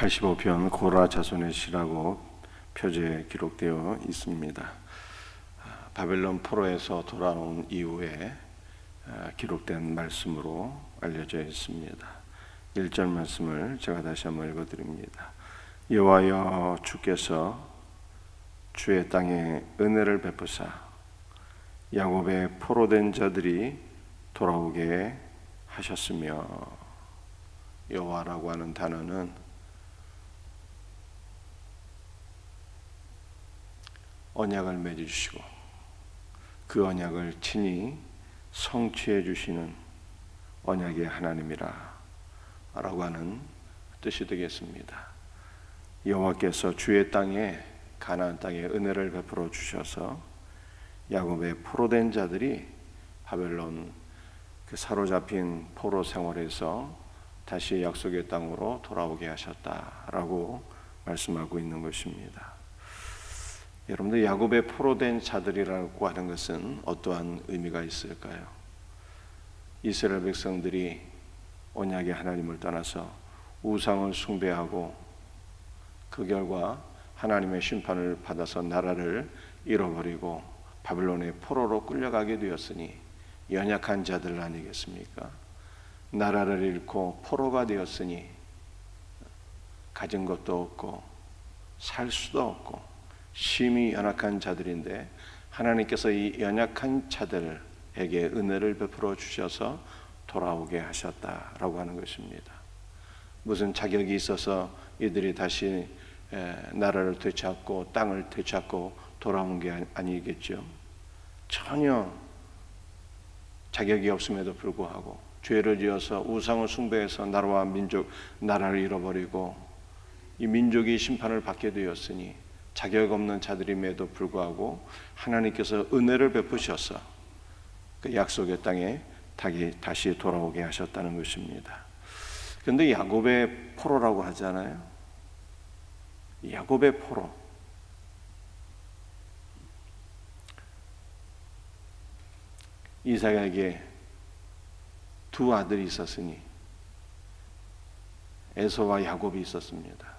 85편 고라 자손의 시라고 표제에 기록되어 있습니다. 바벨론 포로에서 돌아온 이후에 기록된 말씀으로 알려져 있습니다. 1절 말씀을 제가 다시 한번 읽어드립니다. 여호와여, 주께서 주의 땅에 은혜를 베푸사 야곱의 포로된 자들이 돌아오게 하셨으며, 여호와라고 하는 단어는 언약을 맺어주시고 그 언약을 친히 성취해 주시는 언약의 하나님이라 라고 하는 뜻이 되겠습니다. 여호와께서 주의 땅에, 가나안 땅에 은혜를 베풀어 주셔서 야곱의 포로된 자들이 바벨론 그 사로잡힌 포로 생활에서 다시 약속의 땅으로 돌아오게 하셨다라고 말씀하고 있는 것입니다. 여러분들, 야곱의 포로된 자들이라고 하는 것은 어떠한 의미가 있을까요? 이스라엘 백성들이 언약의 하나님을 떠나서 우상을 숭배하고 그 결과 하나님의 심판을 받아서 나라를 잃어버리고 바벨론의 포로로 끌려가게 되었으니 연약한 자들 아니겠습니까? 나라를 잃고 포로가 되었으니 가진 것도 없고 살 수도 없고 심히 연약한 자들인데, 하나님께서 이 연약한 자들에게 은혜를 베풀어 주셔서 돌아오게 하셨다라고 하는 것입니다. 무슨 자격이 있어서 이들이 다시 나라를 되찾고 땅을 되찾고 돌아온 게 아니겠죠. 전혀 자격이 없음에도 불구하고 죄를 지어서 우상을 숭배해서 나라와 민족, 나라를 잃어버리고 이 민족이 심판을 받게 되었으니 자격 없는 자들임에도 불구하고 하나님께서 은혜를 베푸셔서 그 약속의 땅에 다시 돌아오게 하셨다는 것입니다. 그런데 야곱의 포로라고 하잖아요. 야곱의 포로, 이삭에게 두 아들이 있었으니 에서와 야곱이 있었습니다.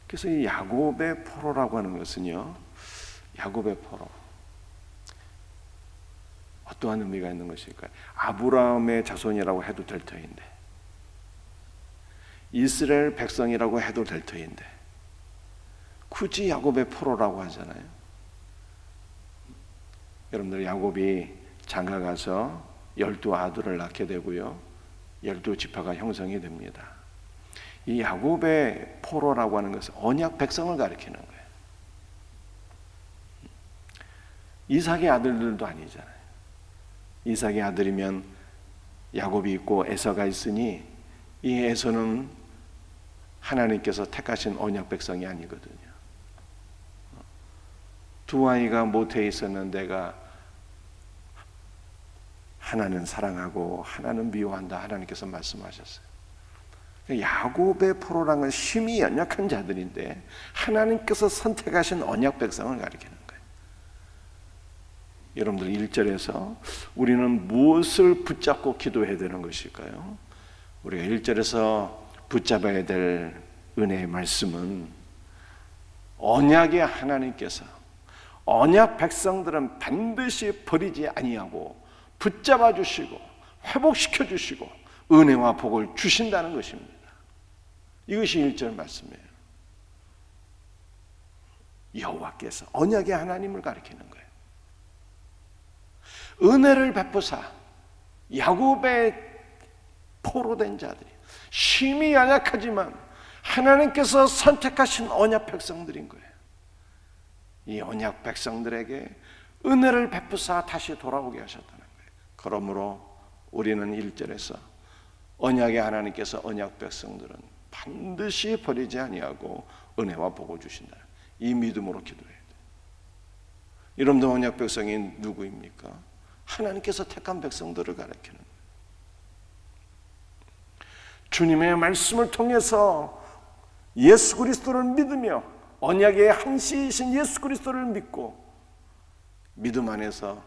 그래서 이 야곱의 포로라고 하는 것은요, 야곱의 포로, 어떠한 의미가 있는 것일까요? 아브라함의 자손이라고 해도 될 터인데, 이스라엘 백성이라고 해도 될 터인데 굳이 야곱의 포로라고 하잖아요. 여러분들, 야곱이 장가가서 12아들을 낳게 되고요, 12지파가 형성이 됩니다. 이 야곱의 포로라고 하는 것은 언약 백성을 가리키는 거예요. 이삭의 아들들도 아니잖아요. 이삭의 아들이면 야곱이 있고 에서가 있으니 이 에서는 하나님께서 택하신 언약 백성이 아니거든요. 두 아이가 모태에 있었는 데가 하나는 사랑하고 하나는 미워한다, 하나님께서 말씀하셨어요. 야곱의 포로라는 건 심히 연약한 자들인데 하나님께서 선택하신 언약 백성을 가리키는 거예요. 여러분들, 1절에서 우리는 무엇을 붙잡고 기도해야 되는 것일까요? 우리가 1절에서 붙잡아야 될 은혜의 말씀은, 언약의 하나님께서 언약 백성들은 반드시 버리지 아니하고 붙잡아 주시고 회복시켜 주시고 은혜와 복을 주신다는 것입니다. 이것이 1절 말씀이에요. 여호와께서 언약의 하나님을 가리키는 거예요. 은혜를 베푸사 야곱의 포로된 자들이 심히 연약하지만 하나님께서 선택하신 언약 백성들인 거예요. 이 언약 백성들에게 은혜를 베푸사 다시 돌아오게 하셨다는 거예요. 그러므로 우리는 1절에서 언약의 하나님께서 언약 백성들은 반드시 버리지 아니하고 은혜와 복을 주신다, 이 믿음으로 기도해야 돼요. 여러분들, 언약 백성이 누구입니까? 하나님께서 택한 백성들을 가리키는 거예요. 주님의 말씀을 통해서 예수 그리스도를 믿으며 언약의 한시이신 예수 그리스도를 믿고 믿음 안에서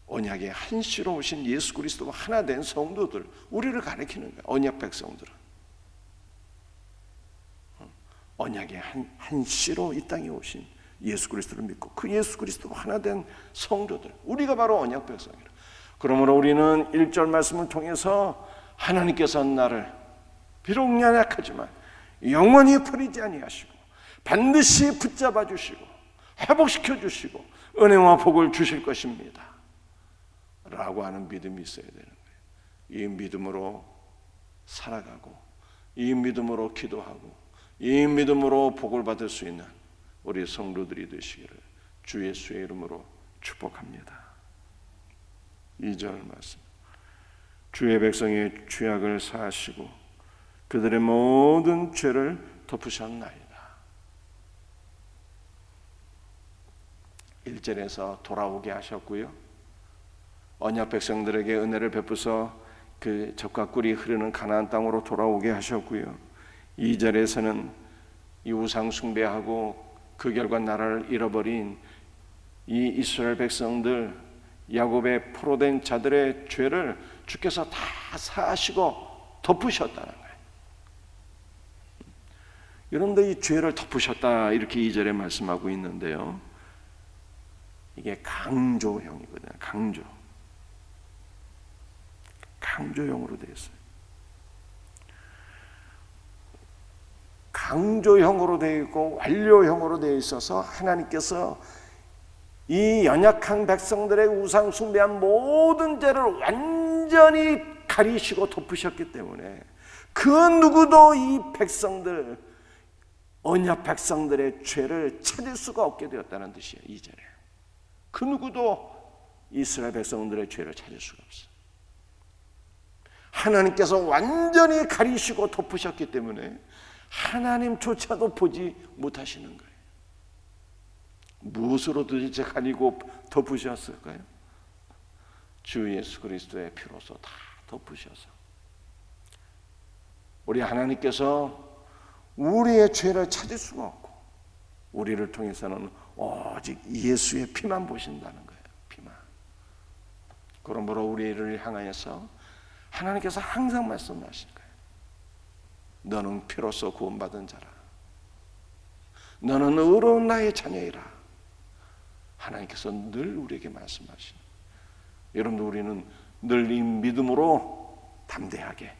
언약의 한시로 오신 예수 그리스도와 하나 된 성도들, 우리를 가리키는 거예요. 언약 백성들은. 언약의 한 씨로 이 땅에 오신 예수 그리스도를 믿고 그 예수 그리스도로 하나 된 성도들, 우리가 바로 언약 백성이라. 그러므로 우리는 1절 말씀을 통해서 하나님께서 나를 비록 연약하지만 영원히 버리지 아니하시고 반드시 붙잡아 주시고 회복시켜 주시고 은혜와 복을 주실 것입니다 라고 하는 믿음이 있어야 되는 거예요. 이 믿음으로 살아가고 이 믿음으로 기도하고 이 믿음으로 복을 받을 수 있는 우리 성도들이 되시기를 주 예수의 이름으로 축복합니다. 2절 말씀, 주의 백성의 죄악을 사하시고 그들의 모든 죄를 덮으셨나이다. 1절에서 돌아오게 하셨고요, 언약 백성들에게 은혜를 베푸서 그 젖과 꿀이 흐르는 가나안 땅으로 돌아오게 하셨고요, 2절에서는 이 우상 숭배하고 그 결과 나라를 잃어버린 이 이스라엘 백성들, 야곱의 포로된 자들의 죄를 주께서 다 사하시고 덮으셨다는 거예요. 여러분들 이 죄를 덮으셨다 이렇게 2절에 말씀하고 있는데요, 이게 강조형이거든요. 강조형으로 되어 있어요. 강조형으로 되어 있고 완료형으로 되어 있어서 하나님께서 이 연약한 백성들의 우상 숭배한 모든 죄를 완전히 가리시고 덮으셨기 때문에 그 누구도 이 백성들, 언약 백성들의 죄를 찾을 수가 없게 되었다는 뜻이에요. 2절에 그 누구도 이스라엘 백성들의 죄를 찾을 수가 없어요. 하나님께서 완전히 가리시고 덮으셨기 때문에 하나님조차도 보지 못하시는 거예요. 무엇으로 도대체 가리고 덮으셨을까요? 주 예수 그리스도의 피로서 다 덮으셔서 우리 하나님께서 우리의 죄를 찾을 수가 없고 우리를 통해서는 오직 예수의 피만 보신다는 거예요. 피만. 그러므로 우리를 향하여서 하나님께서 항상 말씀하신 거예요. 너는 피로써 구원받은 자라. 너는 의로운 나의 자녀이라. 하나님께서 늘 우리에게 말씀하시는. 여러분들, 우리는 늘 이 믿음으로 담대하게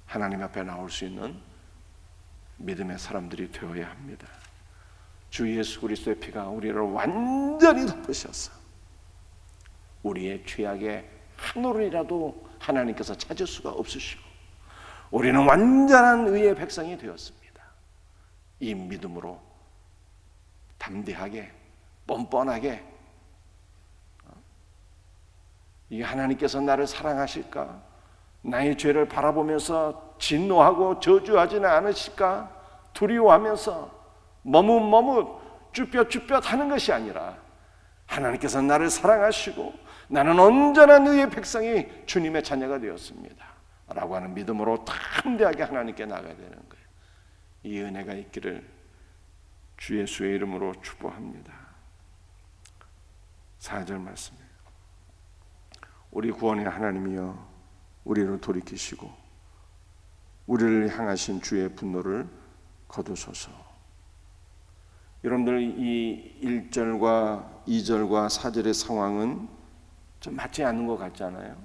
하나님 앞에 나올 수 있는 믿음의 사람들이 되어야 합니다. 주 예수 그리스도의 피가 우리를 완전히 덮으셔서 우리의 죄악의 한 올이라도 하나님께서 찾을 수가 없으시고 우리는 완전한 의의 백성이 되었습니다. 이 믿음으로 담대하게 뻔뻔하게, 이게 하나님께서 나를 사랑하실까? 나의 죄를 바라보면서 진노하고 저주하지는 않으실까? 두려워하면서 머뭇머뭇 쭈뼛쭈뼛 하는 것이 아니라 하나님께서 나를 사랑하시고 나는 온전한 의의 백성이 주님의 자녀가 되었습니다 라고 하는 믿음으로 담대하게 하나님께 나가야 되는 거예요. 이 은혜가 있기를 주 예수의 이름으로 축복합니다. 4절 말씀이에요. 우리 구원의 하나님이여 우리를 돌이키시고 우리를 향하신 주의 분노를 거두소서. 여러분들, 이 1절과 2절과 4절의 상황은 좀 맞지 않는 것 같잖아요.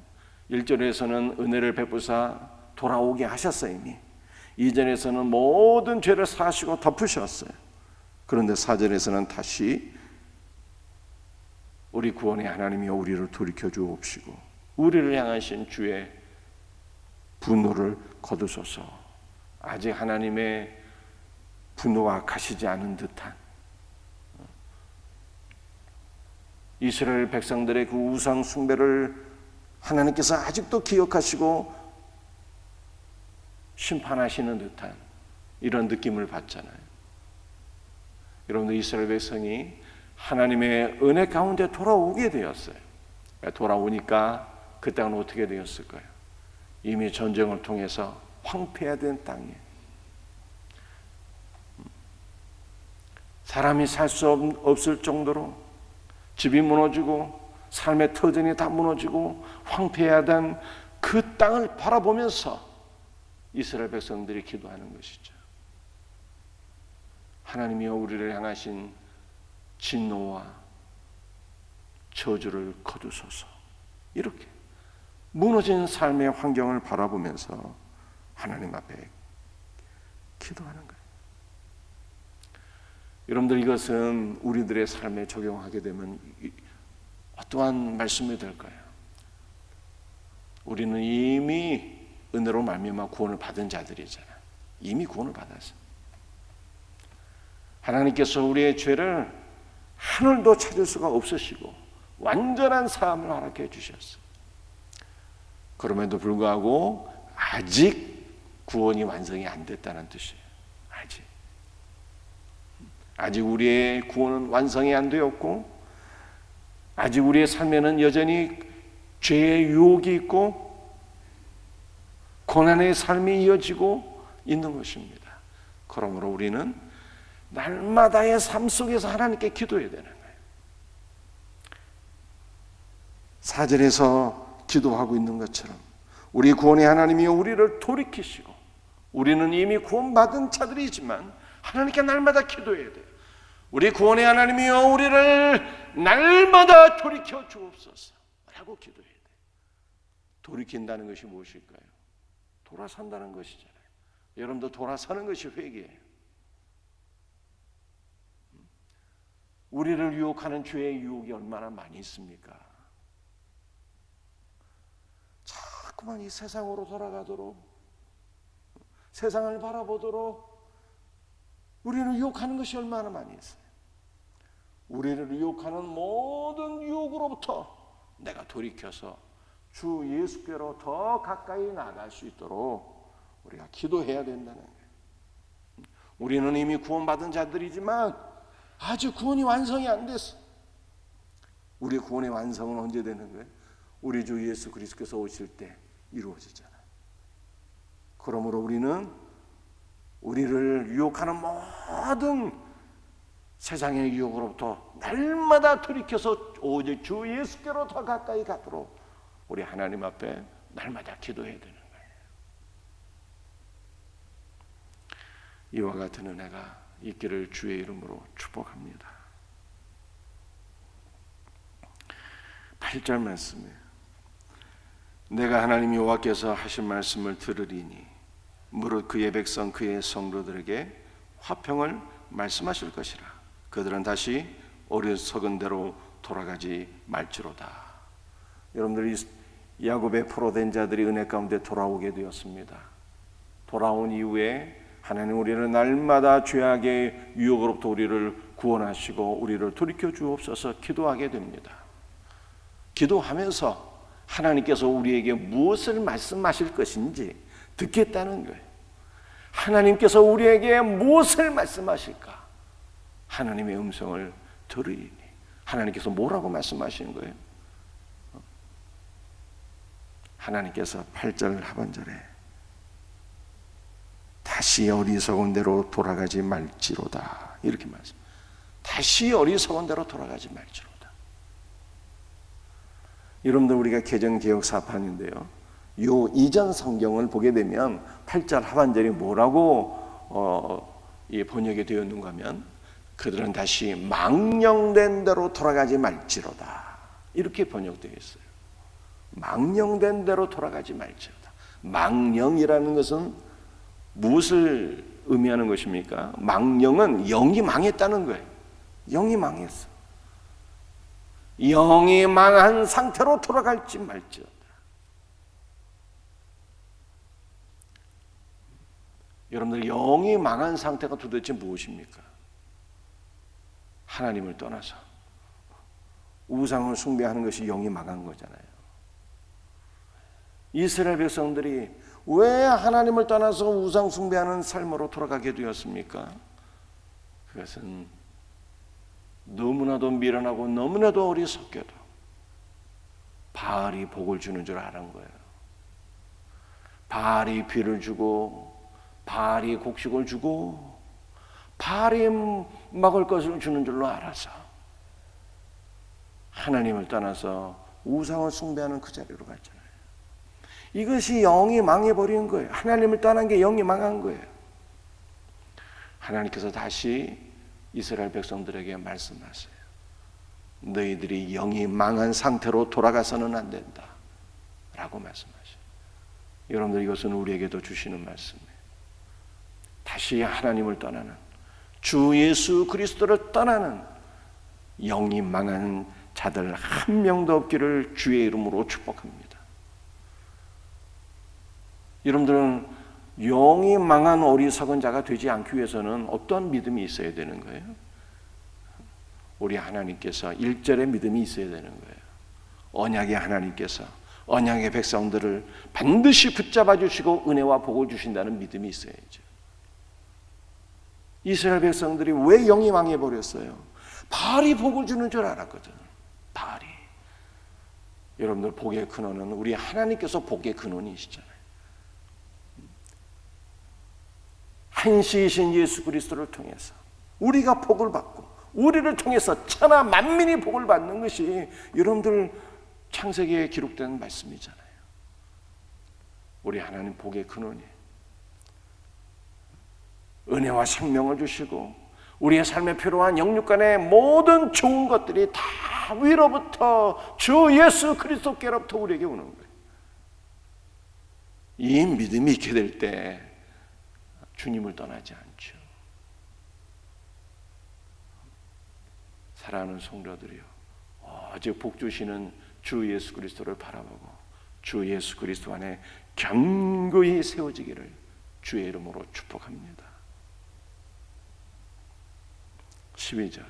1절에서는 은혜를 베푸사 돌아오게 하셨어요. 이미 2절에서는 모든 죄를 사하시고 덮으셨어요. 그런데 4절에서는 다시 우리 구원의 하나님이여 우리를 돌이켜 주옵시고 우리를 향하신 주의 분노를 거두소서. 아직 하나님의 분노가 가시지 않은 듯한 이스라엘 백성들의 그 우상 숭배를 하나님께서 아직도 기억하시고 심판하시는 듯한 이런 느낌을 받잖아요. 여러분들, 이스라엘 백성이 하나님의 은혜 가운데 돌아오게 되었어요. 돌아오니까 그 땅은 어떻게 되었을까요? 이미 전쟁을 통해서 황폐화된 땅에 사람이 살 수 없을 정도로 집이 무너지고 삶의 터전이 다 무너지고 황폐화된 그 땅을 바라보면서 이스라엘 백성들이 기도하는 것이죠. 하나님이여 우리를 향하신 진노와 저주를 거두소서. 이렇게 무너진 삶의 환경을 바라보면서 하나님 앞에 기도하는 거예요. 여러분들, 이것은 우리들의 삶에 적용하게 되면 어떠한 말씀이 될까요? 우리는 이미 은혜로 말미암아 구원을 받은 자들이잖아요. 이미 구원을 받았어요. 하나님께서 우리의 죄를 하늘도 찾을 수가 없으시고 완전한 사함을 허락해 주셨어요. 그럼에도 불구하고 아직 구원이 완성이 안 됐다는 뜻이에요. 아직 우리의 구원은 완성이 안 되었고, 아직 우리의 삶에는 여전히 죄의 유혹이 있고 고난의 삶이 이어지고 있는 것입니다. 그러므로 우리는 날마다의 삶 속에서 하나님께 기도해야 되는 거예요. 4절에서 기도하고 있는 것처럼 우리 구원의 하나님이여 우리를 돌이키시고, 우리는 이미 구원받은 자들이지만 하나님께 날마다 기도해야 돼요. 우리 구원의 하나님이여 우리를 날마다 돌이켜 주옵소서 라고 기도해야 돼요. 돌이킨다는 것이 무엇일까요? 돌아선다는 것이잖아요. 여러분도 돌아서는 것이 회개예요. 우리를 유혹하는 죄의 유혹이 얼마나 많이 있습니까? 자꾸만 이 세상으로 돌아가도록, 세상을 바라보도록 우리를 유혹하는 것이 얼마나 많이 있어요. 우리를 유혹하는 모든 유혹으로부터 내가 돌이켜서 주 예수께로 더 가까이 나갈 수 있도록 우리가 기도해야 된다는 거예요. 우리는 이미 구원받은 자들이지만 아직 구원이 완성이 안 됐어. 우리 구원의 완성은 언제 되는 거예요? 우리 주 예수 그리스도께서 오실 때 이루어지잖아요. 그러므로 우리는 우리를 유혹하는 모든 세상의 유혹으로부터 날마다 돌이켜서 오직 주 예수께로 더 가까이 가도록 우리 하나님 앞에 날마다 기도해야 되는 거예요. 이와 같은 은혜가 있기를 주의 이름으로 축복합니다. 8절 말씀이에요. 내가 하나님 여호와께서 하신 말씀을 들으리니 무릇 그의 백성 그의 성도들에게 화평을 말씀하실 것이라. 그들은 다시 어리석은 대로 돌아가지 말지로다. 여러분들이 야곱의 포로된 자들이 은혜 가운데 돌아오게 되었습니다. 돌아온 이후에 하나님 우리를 날마다 죄악의 유혹으로부터 우리를 구원하시고 우리를 돌이켜 주옵소서 기도하게 됩니다. 기도하면서 하나님께서 우리에게 무엇을 말씀하실 것인지 듣겠다는 거예요. 하나님께서 우리에게 무엇을 말씀하실까? 하나님의 음성을 들으니 하나님께서 뭐라고 말씀하시는 거예요? 하나님께서 8절 하반절에 다시 어리석은 대로 돌아가지 말지로다 이렇게 말씀. 다시 어리석은 대로 돌아가지 말지로다. 여러분들 우리가 개정개혁사판인데요, 요 이전 성경을 보게 되면 8절 하반절이 뭐라고 번역이 되었는가 하면 그들은 다시 망령된 대로 돌아가지 말지로다 이렇게 번역되어 있어요. 망령된 대로 돌아가지 말지로다. 망령이라는 것은 무엇을 의미하는 것입니까? 망령은 영이 망했다는 거예요. 영이 망했어. 영이 망한 상태로 돌아갈지 말지어다. 여러분들 영이 망한 상태가 도대체 무엇입니까? 하나님을 떠나서 우상을 숭배하는 것이 영이 망한 거잖아요. 이스라엘 백성들이 왜 하나님을 떠나서 우상 숭배하는 삶으로 돌아가게 되었습니까? 그것은 너무나도 미련하고 너무나도 어리석게도 바알이 복을 주는 줄 아는 거예요. 바알이 비를 주고 바알이 곡식을 주고 바알이 먹을 것을 주는 줄로 알아서 하나님을 떠나서 우상을 숭배하는 그 자리로 갔잖아요. 이것이 영이 망해버린 거예요. 하나님을 떠난 게 영이 망한 거예요. 하나님께서 다시 이스라엘 백성들에게 말씀하세요. 너희들이 영이 망한 상태로 돌아가서는 안 된다 라고 말씀하셔요. 여러분들, 이것은 우리에게도 주시는 말씀이에요. 다시 하나님을 떠나는, 주 예수 그리스도를 떠나는 영이 망한 자들 한 명도 없기를 주의 이름으로 축복합니다. 여러분들은 영이 망한 어리석은 자가 되지 않기 위해서는 어떤 믿음이 있어야 되는 거예요? 우리 하나님께서 1절의 믿음이 있어야 되는 거예요. 언약의 하나님께서 언약의 백성들을 반드시 붙잡아 주시고 은혜와 복을 주신다는 믿음이 있어야죠. 이스라엘 백성들이 왜 영이 망해버렸어요? 바알이 복을 주는 줄 알았거든. 바알이. 여러분들, 복의 근원은 우리 하나님께서 복의 근원이시잖아요. 한시이신 예수 그리스도를 통해서 우리가 복을 받고 우리를 통해서 천하 만민이 복을 받는 것이 여러분들 창세기에 기록된 말씀이잖아요. 우리 하나님 복의 근원이에요. 은혜와 생명을 주시고 우리의 삶에 필요한 영육간의 모든 좋은 것들이 다 위로부터 주 예수 그리스도께로부터 우리에게 오는 거예요. 이 믿음이 있게 될 때 주님을 떠나지 않죠. 사랑하는 성도들이요, 오직 복 주시는 주 예수 그리스도를 바라보고 주 예수 그리스도 안에 견고히 세워지기를 주의 이름으로 축복합니다. 12절,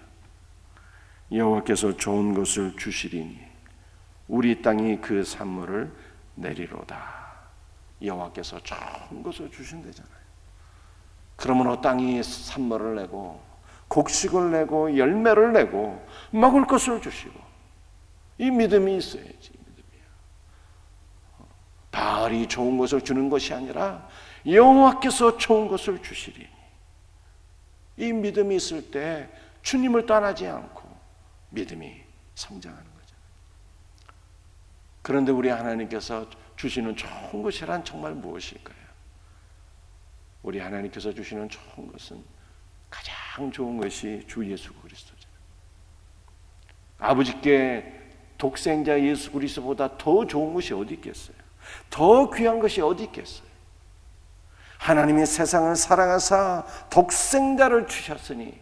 여호와께서 좋은 것을 주시리니 우리 땅이 그 산물을 내리로다. 여호와께서 좋은 것을 주신다잖아요. 그러므로 땅이 산물을 내고 곡식을 내고 열매를 내고 먹을 것을 주시고, 이 믿음이 있어야지. 바알이 좋은 것을 주는 것이 아니라 여호와께서 좋은 것을 주시리니, 이 믿음이 있을 때 주님을 떠나지 않고 믿음이 성장하는 거죠. 그런데 우리 하나님께서 주시는 좋은 것이란 정말 무엇일까요? 우리 하나님께서 주시는 좋은 것은, 가장 좋은 것이 주 예수 그리스도잖아요. 아버지께 독생자 예수 그리스도보다 더 좋은 것이 어디 있겠어요? 더 귀한 것이 어디 있겠어요? 하나님이 세상을 사랑하사 독생자를 주셨으니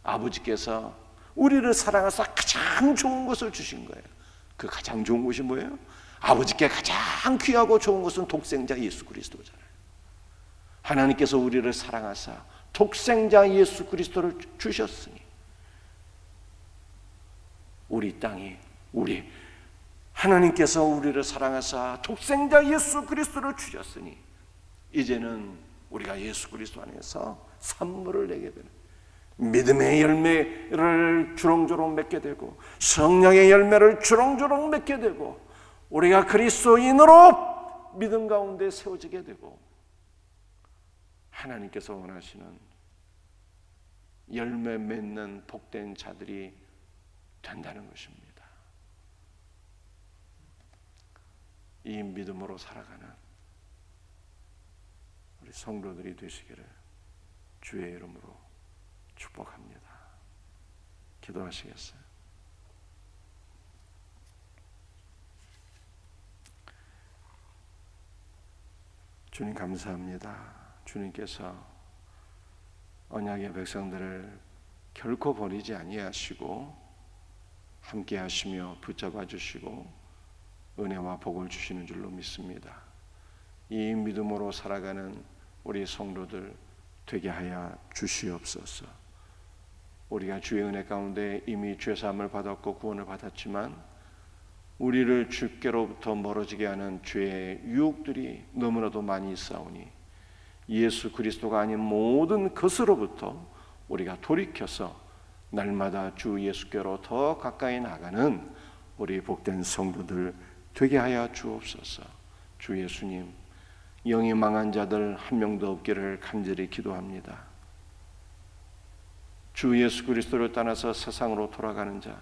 아버지께서 우리를 사랑하사 가장 좋은 것을 주신 거예요. 그 가장 좋은 것이 뭐예요? 아버지께 가장 귀하고 좋은 것은 독생자 예수 그리스도잖아요. 하나님께서 우리를 사랑하사 독생자 예수 그리스도를 주셨으니 우리 땅이, 우리 하나님께서 우리를 사랑하사 독생자 예수 그리스도를 주셨으니 이제는 우리가 예수 그리스도 안에서 산물을 내게 되는, 믿음의 열매를 주렁주렁 맺게 되고 성령의 열매를 주렁주렁 맺게 되고 우리가 그리스도인으로 믿음 가운데 세워지게 되고 하나님께서 원하시는 열매 맺는 복된 자들이 된다는 것입니다. 이 믿음으로 살아가는 우리 성도들이 되시기를 주의 이름으로 축복합니다. 기도하시겠어요? 주님 감사합니다. 주님께서 언약의 백성들을 결코 버리지 아니하시고 함께 하시며 붙잡아 주시고 은혜와 복을 주시는 줄로 믿습니다. 이 믿음으로 살아가는 우리 성도들 되게 하여 주시옵소서. 우리가 주의 은혜 가운데 이미 죄사함을 받았고 구원을 받았지만 우리를 주께로부터 멀어지게 하는 죄의 유혹들이 너무나도 많이 있사오니 예수 그리스도가 아닌 모든 것으로부터 우리가 돌이켜서 날마다 주 예수께로 더 가까이 나가는 우리 복된 성도들 되게 하여 주옵소서. 주 예수님, 영이 망한 자들 한 명도 없기를 간절히 기도합니다. 주 예수 그리스도를 떠나서 세상으로 돌아가는 자,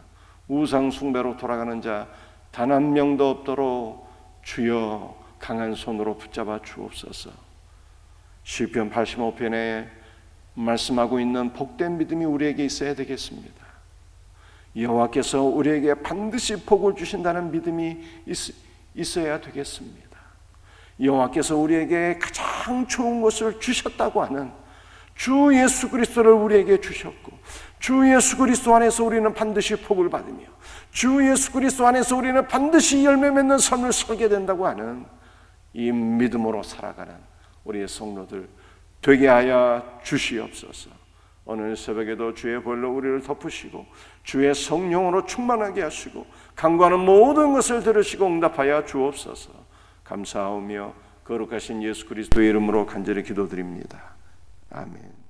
우상 숭배로 돌아가는 자 단 한 명도 없도록 주여 강한 손으로 붙잡아 주옵소서. 시편 85편에 말씀하고 있는 복된 믿음이 우리에게 있어야 되겠습니다. 여호와께서 우리에게 반드시 복을 주신다는 믿음이 있어야 되겠습니다. 여호와께서 우리에게 가장 좋은 것을 주셨다고 하는 주 예수 그리스도를 우리에게 주셨고, 주 예수 그리스도 안에서 우리는 반드시 복을 받으며, 주 예수 그리스도 안에서 우리는 반드시 열매 맺는 삶을 살게 된다고 하는 이 믿음으로 살아가는 우리의 성도들 되게 하여 주시옵소서. 오늘 새벽에도 주의 보혈로 우리를 덮으시고 주의 성령으로 충만하게 하시고 간구하는 모든 것을 들으시고 응답하여 주옵소서. 감사하오며 거룩하신 예수 그리스도의 이름으로 간절히 기도드립니다. 아멘.